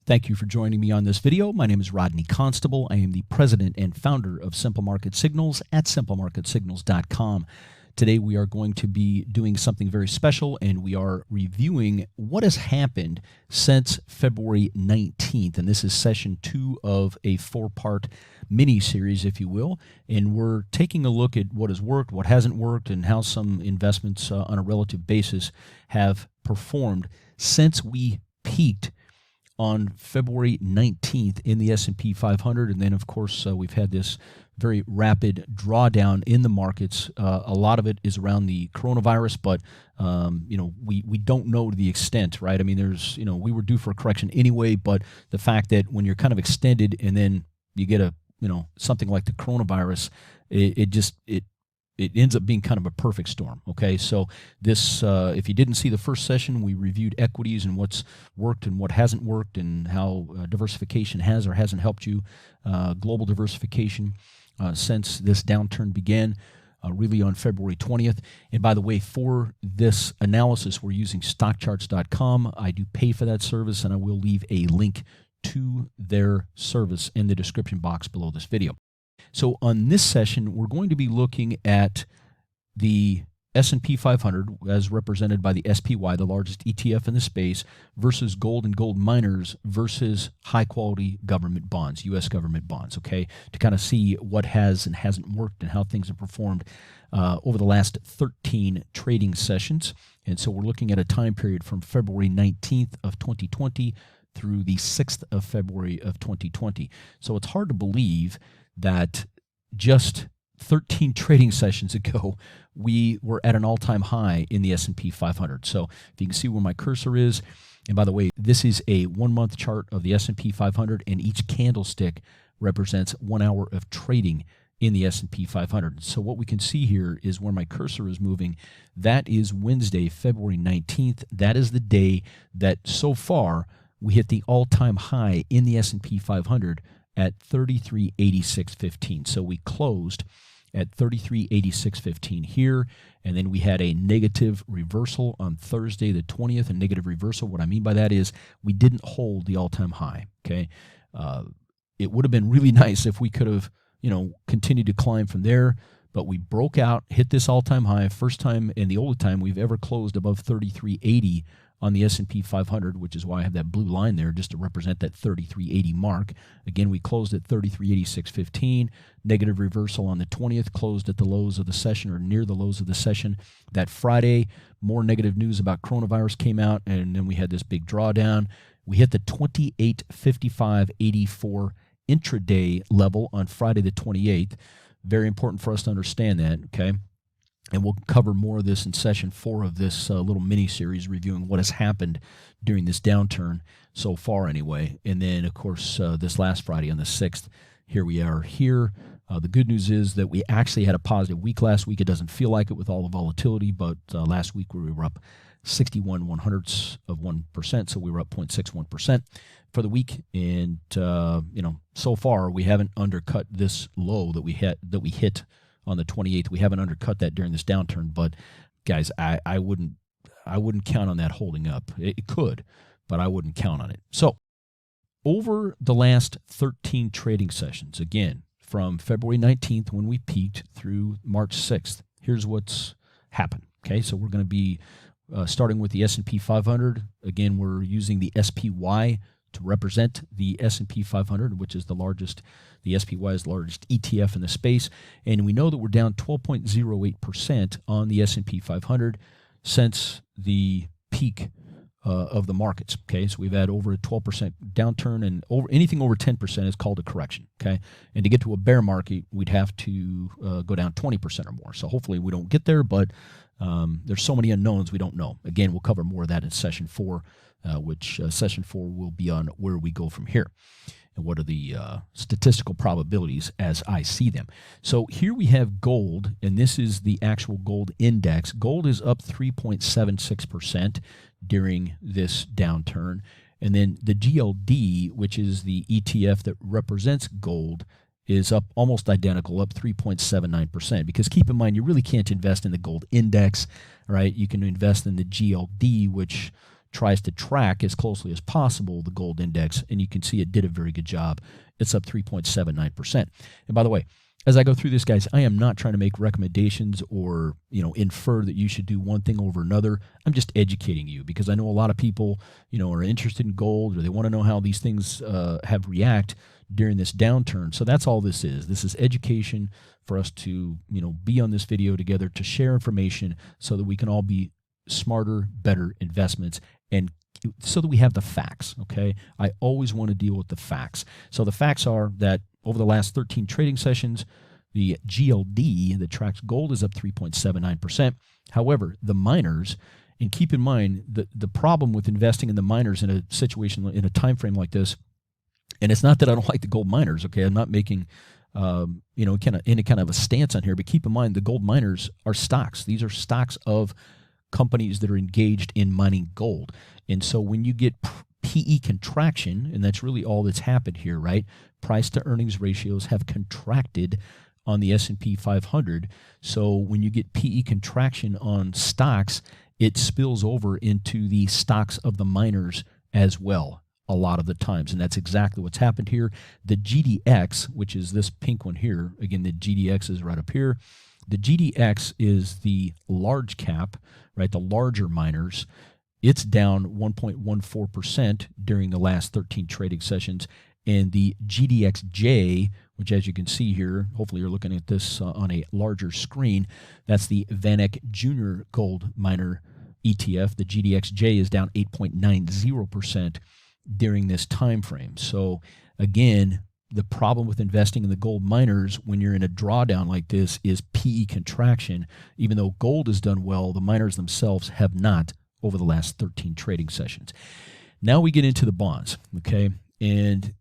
Thank you for joining me on this video. My name is Rodney Constable. I am the president and founder of Simple Market Signals at simplemarketsignals.com. Today we are going to be doing something very special, and we are reviewing what has happened since February 19th. And this is session 2 of a 4-part mini-series, if you will. And we're taking a look at what has worked, what hasn't worked, and how some investments on a relative basis have performed since we peaked on February 19th in the S&P 500. And then, of course, we've had this very rapid drawdown in the markets. A lot of it is around the coronavirus, but, we don't know to the extent, right? I mean, we were due for a correction anyway, but the fact that when you're kind of extended and then you get something like the coronavirus, it ends up being kind of a perfect storm, okay? So this, if you didn't see the first session, we reviewed equities and what's worked and what hasn't worked and how diversification has or hasn't helped you, global diversification since this downturn began, really on February 20th. And by the way, for this analysis, we're using stockcharts.com. I do pay for that service, and I will leave a link to their service in the description box below this video. So on this session, we're going to be looking at the S&P 500 as represented by the SPY, the largest ETF in the space, versus gold and gold miners versus high-quality government bonds, U.S. government bonds, okay, to kind of see what has and hasn't worked and how things have performed over the last 13 trading sessions. And so we're looking at a time period from February 19th of 2020 through the 6th of February of 2020. So it's hard to believe that just 13 trading sessions ago, we were at an all-time high in the S&P 500. So if you can see where my cursor is, and by the way, this is a 1-month chart of the S&P 500, and each candlestick represents 1 hour of trading in the S&P 500. So what we can see here is where my cursor is moving. That is Wednesday, February 19th. That is the day that so far we hit the all-time high in the S&P 500 at 3386.15. So we closed at 3386.15 here, and then we had a negative reversal on Thursday the 20th. A negative reversal, what I mean by that is we didn't hold the all-time high, okay? It would have been really nice if we could have, continued to climb from there, but we broke out, hit this all-time high, first time in the old time we've ever closed above 3380 on the S&P 500, which is why I have that blue line there just to represent that 3380 mark. Again, we closed at 3386.15. Negative reversal on the 20th, closed at the lows of the session or near the lows of the session. That Friday, more negative news about coronavirus came out, and then we had this big drawdown. We hit the 2855.84 intraday level on Friday the 28th. Very important for us to understand that, okay? And we'll cover more of this in session 4 of this little mini-series reviewing what has happened during this downturn so far anyway. And then, of course, this last Friday on the 6th, here we are here. The good news is that we actually had a positive week last week. It doesn't feel like it with all the volatility, but last week we were up 61/100ths%, so we were up 0.61% for the week. And, so far we haven't undercut this low that we hit on the 28th. We haven't undercut that during this downturn, but guys, I wouldn't count on that holding up. It could, but I wouldn't count on it. So over the last 13 trading sessions, again, from February 19th when we peaked through March 6th, here's what's happened. Okay, so we're going to be starting with the S&P 500. Again, we're using the SPY to represent the S&P 500, which is the largest. The SPY is the largest ETF in the space, and we know that we're down 12.08% on the S&P 500 since the peak of the markets. Okay, so we've had over a 12% downturn, and anything over 10% is called a correction. Okay, and to get to a bear market, we'd have to go down 20% or more. So hopefully we don't get there, but there's so many unknowns we don't know. Again, we'll cover more of that in session 4. Which session 4 will be on where we go from here and what are the statistical probabilities as I see them. So here we have gold, and this is the actual gold index. Gold is up 3.76% during this downturn. And then the GLD, which is the ETF that represents gold, is up almost identical, up 3.79%. Because keep in mind, you really can't invest in the gold index, right? You can invest in the GLD, which tries to track as closely as possible the gold index, and you can see it did a very good job. It's up 3.79%. And by the way, as I go through this, guys, I am not trying to make recommendations or, infer that you should do one thing over another. I'm just educating you because I know a lot of people, are interested in gold, or they want to know how these things have react during this downturn. So that's all this is. This is education for us to, be on this video together to share information so that we can all be smarter, better investments, and so that we have the facts, okay? I always want to deal with the facts. So the facts are that over the last 13 trading sessions, the GLD that tracks gold is up 3.79%. However, the miners, and keep in mind the problem with investing in the miners in a situation, in a time frame like this, and it's not that I don't like the gold miners, okay? I'm not making any kind of a stance on here, but keep in mind the gold miners are stocks. These are stocks of companies that are engaged in mining gold. And so when you get PE contraction, and that's really all that's happened here, right? Price to earnings ratios have contracted on the S&P 500. So when you get PE contraction on stocks, it spills over into the stocks of the miners as well a lot of the times. And that's exactly what's happened here. The GDX, which is this pink one here, again, the GDX is right up here. The GDX is the large cap, right? The larger miners. It's down 1.14% during the last 13 trading sessions. And the GDXJ, which as you can see here, hopefully you're looking at this on a larger screen, that's the VanEck Junior Gold Miner ETF. The GDXJ is down 8.90% during this time frame. So again, the problem with investing in the gold miners when you're in a drawdown like this is PE contraction. Even though gold has done well, the miners themselves have not over the last 13 trading sessions. Now we get into the bonds, okay? And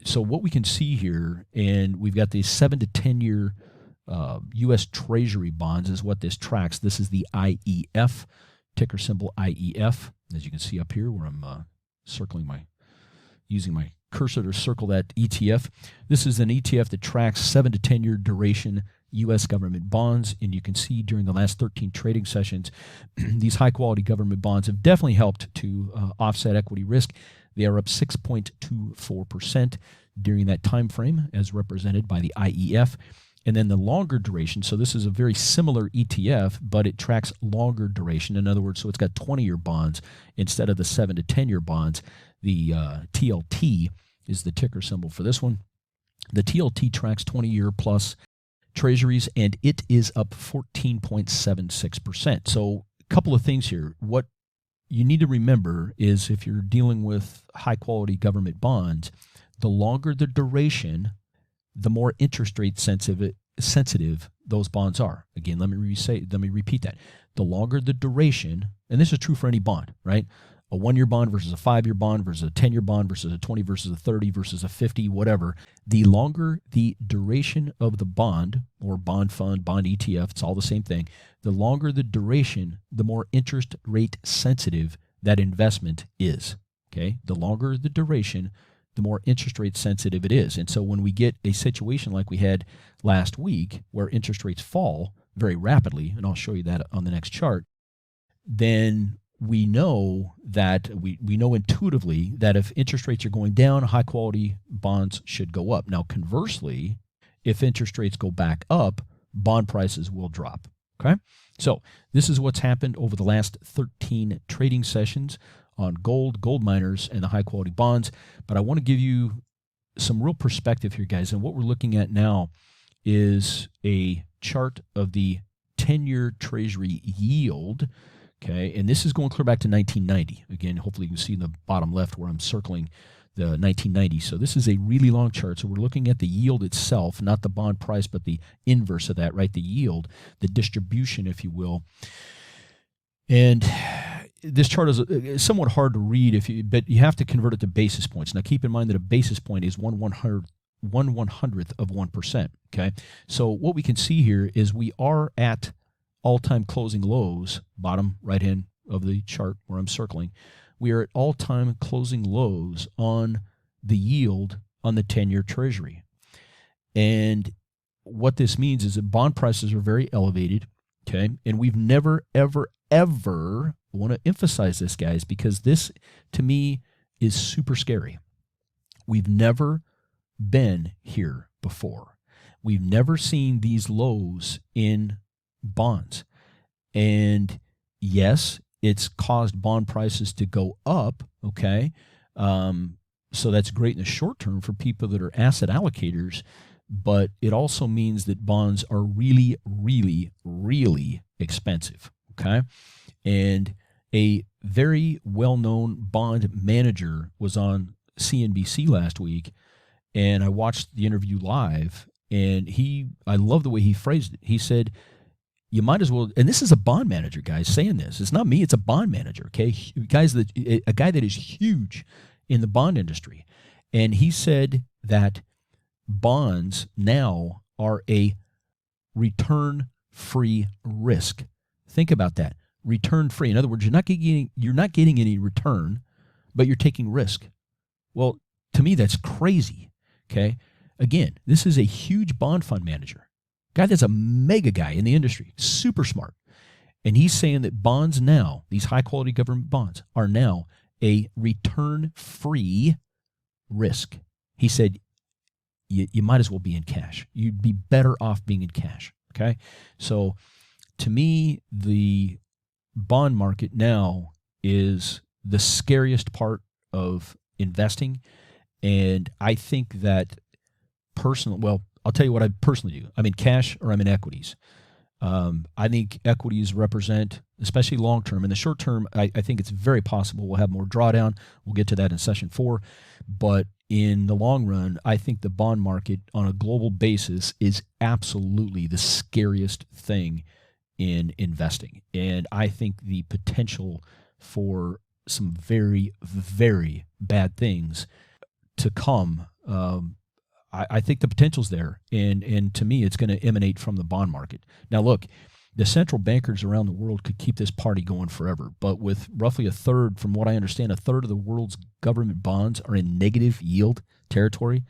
so what we can see here, and we've got these 7 to 10 year U.S. Treasury bonds is what this tracks. This is the IEF, ticker symbol IEF, as you can see up here where I'm using my cursor to circle that ETF. This is an ETF that tracks 7 to 10 year duration U.S. government bonds, and you can see during the last 13 trading sessions, these high-quality government bonds have definitely helped to offset equity risk. They are up 6.24% during that time frame, as represented by the IEF. And then the longer duration, so this is a very similar ETF, but it tracks longer duration. In other words, so it's got 20-year bonds instead of the 7 to 10-year bonds. The TLT is the ticker symbol for this one. The TLT tracks 20-year plus treasuries, and it is up 14.76%. So a couple of things here. What you need to remember is if you're dealing with high-quality government bonds, the longer the duration, the more interest rate sensitive those bonds are. Again, let me repeat that. The longer the duration, and this is true for any bond, right? A 1-year bond versus a 5-year bond versus a 10-year bond versus a 20 versus a 30 versus a 50, whatever. The longer the duration of the bond or bond fund, bond ETF, it's all the same thing. The longer the duration, the more interest rate sensitive that investment is. Okay? The longer the duration, the more interest rate sensitive it is. And so when we get a situation like we had last week where interest rates fall very rapidly, and I'll show you that on the next chart, then we know that we know intuitively that if interest rates are going down, high quality bonds should go up. Now, conversely, if interest rates go back up, bond prices will drop. Okay? So this is what's happened over the last 13 trading sessions on gold miners, and the high quality bonds. But I want to give you some real perspective here, guys. And what we're looking at now is a chart of the 10-year Treasury yield. Okay, and this is going clear back to 1990. Again, hopefully you can see in the bottom left where I'm circling the 1990. So this is a really long chart. So we're looking at the yield itself, not the bond price, but the inverse of that, right? The yield, the distribution, if you will. And this chart is somewhat hard to read, but you have to convert it to basis points. Now, keep in mind that a basis point is 1/100th of 1%. Okay, so what we can see here is we are at all-time closing lows, bottom right-hand of the chart where I'm circling. We are at all-time closing lows on the yield on the 10-year Treasury. And what this means is that bond prices are very elevated. Okay. And we've never, ever, ever, I want to emphasize this, guys, because this to me is super scary. We've never been here before. We've never seen these lows in bonds. And yes, it's caused bond prices to go up, okay? So that's great in the short term for people that are asset allocators, but it also means that bonds are really, really, really expensive, okay? And a very well-known bond manager was on CNBC last week, and I watched the interview live, and I love the way he phrased it. He said, you might as well, and this is a bond manager, guys, saying this. It's not me, it's a bond manager, okay? A guy that is huge in the bond industry. And he said that bonds now are a return-free risk. Think about that. Return-free. In other words, you're not getting any return, but you're taking risk. Well, to me, that's crazy, okay? Again, this is a huge bond fund manager. Guy that's a mega guy in the industry, super smart. And he's saying that bonds now, these high-quality government bonds, are now a return-free risk. He said, you might as well be in cash. You'd be better off being in cash, okay? So to me, the bond market now is the scariest part of investing. And I think that I'll tell you what I personally do. I'm in cash or I'm in equities. I think equities represent, especially long term. In the short term, I think it's very possible we'll have more drawdown. We'll get to that in session 4. But in the long run, I think the bond market on a global basis is absolutely the scariest thing in investing. And I think the potential for some very, very bad things to come, I think the potential's there. And to me, it's going to emanate from the bond market. Now, look, the central bankers around the world could keep this party going forever. But with roughly a third, from what I understand, a third of the world's government bonds are in negative yield territory.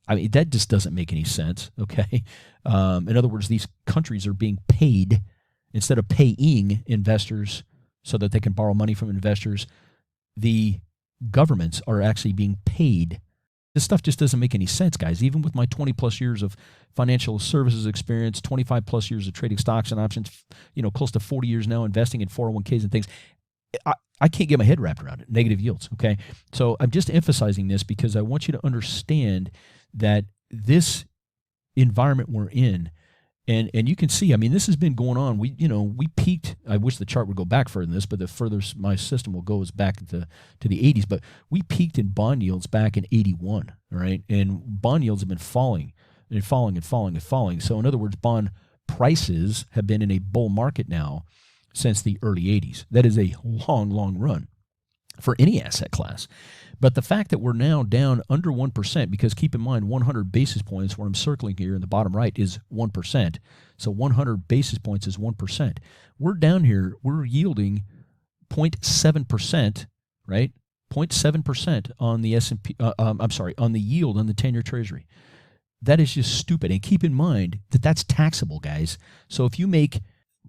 I mean, that just doesn't make any sense, okay? In other words, these countries are being paid instead of paying investors so that they can borrow money from investors. The governments are actually being paid. This stuff just doesn't make any sense, guys. Even with my 20 plus years of financial services experience, 25 plus years of trading stocks and options, close to 40 years now investing in 401ks and things, I can't get my head wrapped around it. Negative yields, okay? So I'm just emphasizing this because I want you to understand that this environment we're in, and you can see, I mean, this has been going on. We peaked. I wish the chart would go back further than this, but the furthest my system will go is back to the 80s. But we peaked in bond yields back in 81, all right? And bond yields have been falling and falling and falling and falling. So in other words, bond prices have been in a bull market now since the early 80s. That is a long, long run for any asset class. But the fact that we're now down under 1%, because keep in mind 100 basis points, where I'm circling here in the bottom right, is 1%. So 100 basis points is 1%. We're down here, we're yielding 0.7%, right? 0.7% on the S&P, on the yield on the 10-year Treasury. That is just stupid. And keep in mind that that's taxable, guys. So if you make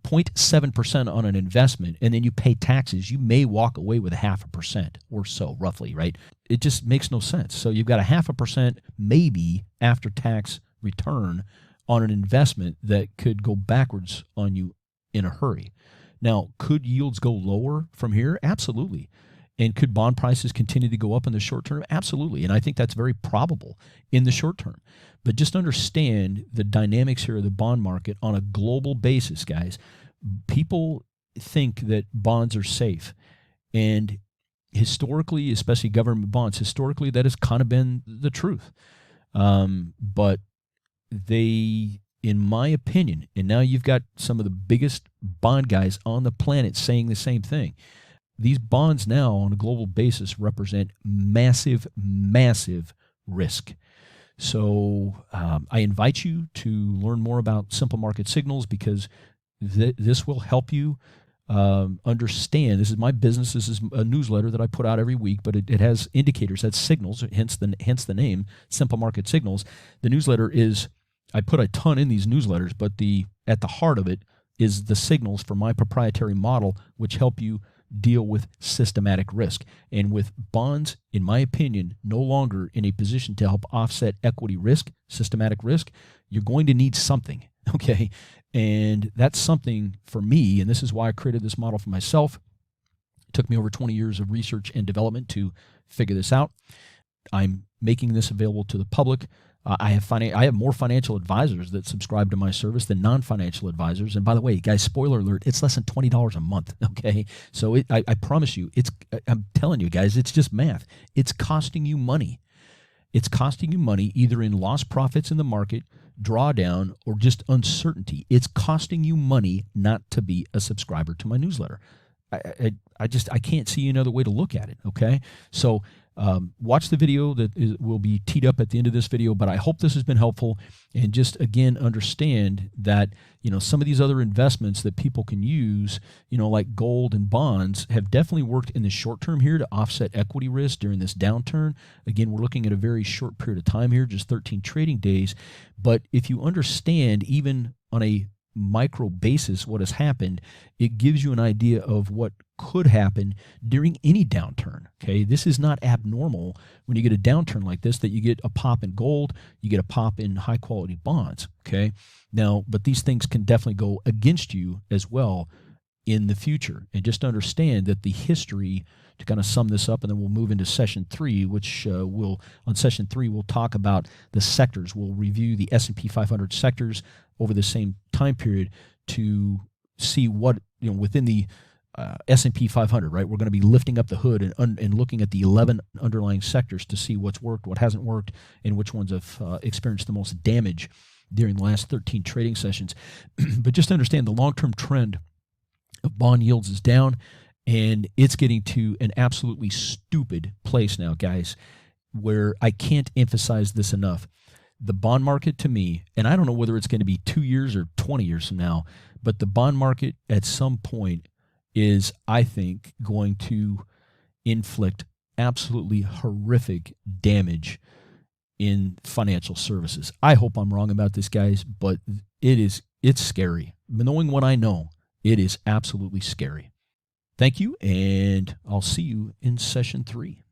0.7% on an investment and then you pay taxes, you may walk away with 0.5% or so, roughly, right? It just makes no sense. So you've got 0.5% maybe after tax return on an investment that could go backwards on you in a hurry. Now, could yields go lower from here? Absolutely. And could bond prices continue to go up in the short term? Absolutely. And I think that's very probable in the short term. But just understand the dynamics here of the bond market on a global basis, guys. People think that bonds are safe. And historically, especially government bonds, historically that has kind of been the truth. But they, in my opinion, and now you've got some of the biggest bond guys on the planet saying the same thing. These bonds now on a global basis represent massive, massive risk. So I invite you to learn more about Simple Market Signals, because this will help you understand. This is my business. This is a newsletter that I put out every week, but it has indicators, that's signals, hence the name, Simple Market Signals. The newsletter is, I put a ton in these newsletters, but at the heart of it is the signals for my proprietary model, which help you deal with systematic risk. And with bonds, in my opinion, no longer in a position to help offset equity risk, systematic risk, you're going to need something, okay? And that's something for me, and this is why I created this model for myself. It took me over 20 years of research and development to figure this out. I'm making this available to the public. I have more financial advisors that subscribe to my service than non-financial advisors. And by the way, guys, spoiler alert, it's less than $20 a month, okay? So I promise you, I'm telling you guys, it's just math. It's costing you money. It's costing you money either in lost profits in the market, drawdown, or just uncertainty. It's costing you money not to be a subscriber to my newsletter. I can't see another way to look at it, okay? So watch the video that will be teed up at the end of this video, but I hope this has been helpful. And just, again, understand that, some of these other investments that people can use, like gold and bonds, have definitely worked in the short term here to offset equity risk during this downturn. Again, we're looking at a very short period of time here, just 13 trading days. But if you understand, even on a micro basis, what has happened, it gives you an idea of what could happen during any downturn. Okay, this is not abnormal when you get a downturn like this, that you get a pop in gold, you get a pop in high quality bonds. Okay, now, but these things can definitely go against you as well in the future. And just understand that the history, to kind of sum this up, and then we'll move into session 3, which on session 3 we'll talk about the sectors. We'll review the S&P 500 sectors over the same time period to see what, within the S&P 500, right? We're going to be lifting up the hood and looking at the 11 underlying sectors to see what's worked, what hasn't worked, and which ones have experienced the most damage during the last 13 trading sessions. But just understand the long-term trend of bond yields is down, and it's getting to an absolutely stupid place now, guys, where I can't emphasize this enough. The bond market, to me, and I don't know whether it's going to be 2 years or 20 years from now, but the bond market at some point is, I think, going to inflict absolutely horrific damage in financial services. I hope I'm wrong about this, guys, but it's scary. Knowing what I know, it is absolutely scary. Thank you, and I'll see you in session 3.